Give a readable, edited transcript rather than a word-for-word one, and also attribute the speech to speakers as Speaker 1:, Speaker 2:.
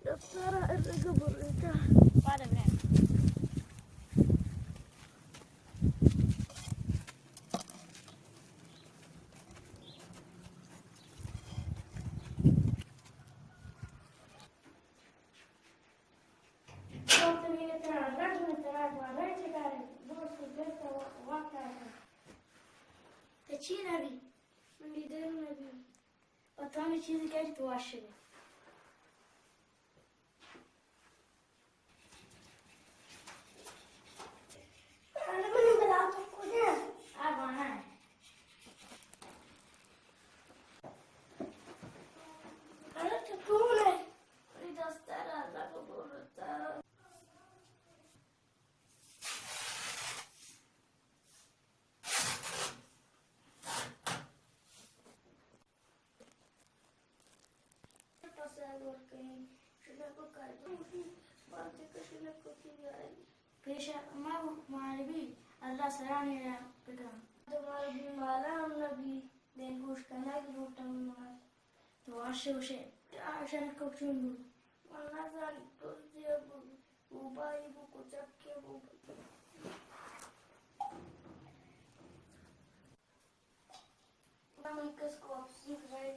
Speaker 1: Daftar harga berita.
Speaker 2: Pada benar.
Speaker 1: تشي نبي من يدير نبي وطعم چیزی که توشه انا من بلعب كده
Speaker 2: Abana.
Speaker 1: انا تكونه اذا استرى لك برتا تصور كاين شنو كاين بعدك شنو كنتي
Speaker 2: پیش ما معلبی الله سرانی را بگم
Speaker 1: तुम्हारे भी माला हम नबी देंगुश कना की रोटम मार
Speaker 2: تو عشه وشه عشان کوچون بود
Speaker 1: वरना जान तो ये बुबाई वो कुचक के वो हम किसको अब सीख रहे